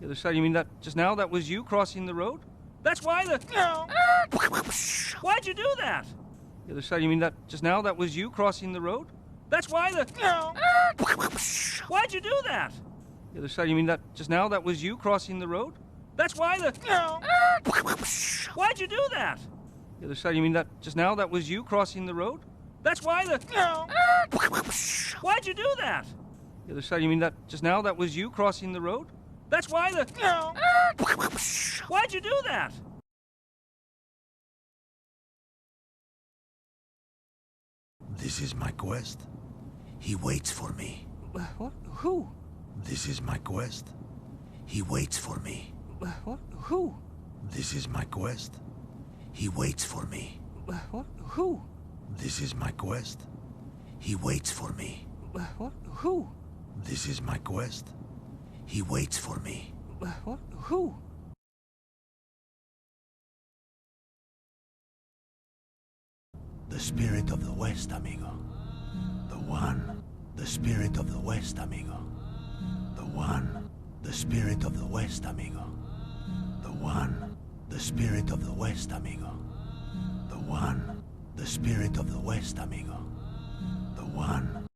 The other side, you mean that just now that was you crossing the road? That's why the... Why'd you do that? The other side, you mean that just now that was you crossing the road? That's why the... Why'd you do that? The other side, you mean that just now that was you crossing the road? That's why the... Why'd you do that? The other side, you mean that just now that was you crossing the road? That's why the... Why'd you do that? The other side, you mean that just now that was you crossing the road? That's why the... Why'd you do that? This is my quest. He waits for me. What? Who? This is my quest. He waits for me. What? Who? This is my quest. He waits for me. What? Who? This is my quest. He waits for me. What? Who? This is my quest. He waits for me. What? Who? The spirit of the West, amigo. The one. The spirit of the West, amigo. The one. The spirit of the West, amigo. The one. The spirit of the West, amigo. The one. The spirit of the West, amigo. The one.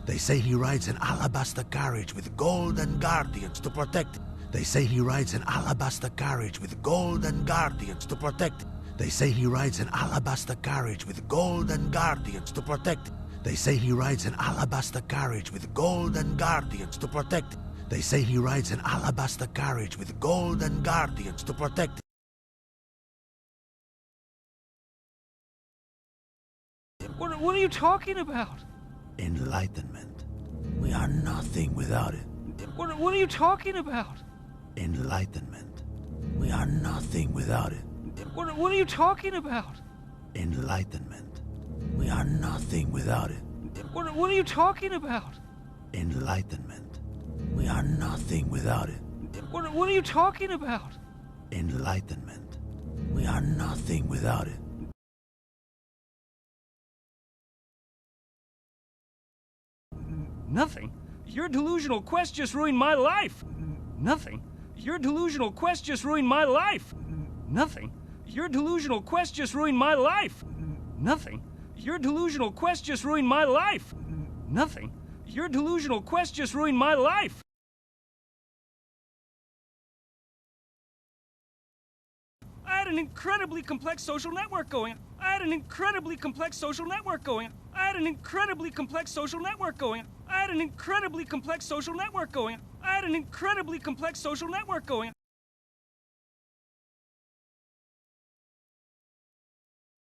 They say he rides an alabaster carriage with golden guardians to protect him. They say he rides an alabaster carriage with golden guardians to protect him. They say he rides an alabaster carriage with golden guardians to protect him. They say he rides an alabaster carriage with golden guardians to protect him. They say he rides an alabaster carriage with golden guardians to protect him. What are you talking about? Enlightenment. We are nothing without it. What are you talking about? Enlightenment. We are nothing without it. What are you talking about? Enlightenment. We are nothing without it. What are you talking about? Enlightenment. We are nothing without it. What are you talking about? Enlightenment. We are nothing without it. Nothing? Your delusional quest just ruined my life. Nothing? Your delusional quest just ruined my life. Nothing? Your delusional quest just ruined my life. Nothing? Your delusional quest just ruined my life. Nothing? Your delusional quest just ruined my life. I had an incredibly complex social network going. I had an incredibly complex social network going. I had an incredibly complex social network going. I had an incredibly complex social network going. I had an incredibly complex social network going.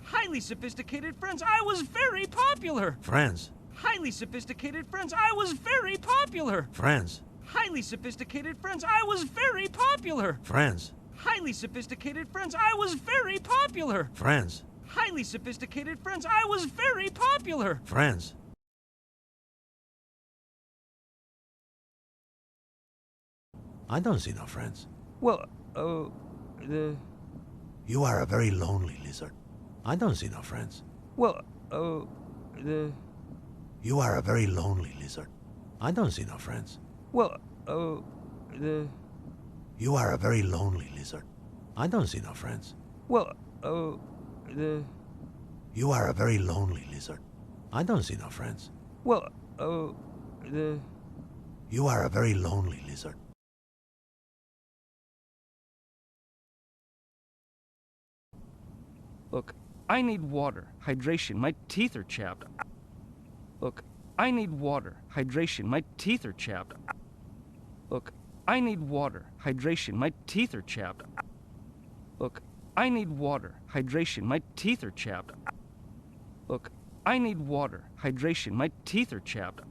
Highly sophisticated friends. I was very popular. Friends. Highly sophisticated friends. I was very popular. Friends. Highly sophisticated friends. I was very popular. Friends. Highly sophisticated friends. I was very popular. Friends. Highly sophisticated friends. I was very popular. Friends. I don't see no friends. Well, You are a very lonely lizard. I don't see no friends. well, You are a very lonely lizard. I don't see no friends. well, You are a very lonely lizard. I don't see no friends. well, You are a very lonely lizard. I don't see no friends. well, You are a very lonely lizard. Look, I need water, hydration. My teeth are chapped. Look, I need water, hydration. My teeth are chapped. Look, I need water, hydration. My teeth are chapped. Look, I need water, hydration. My teeth are chapped. Look, I need water, hydration. My teeth are chapped.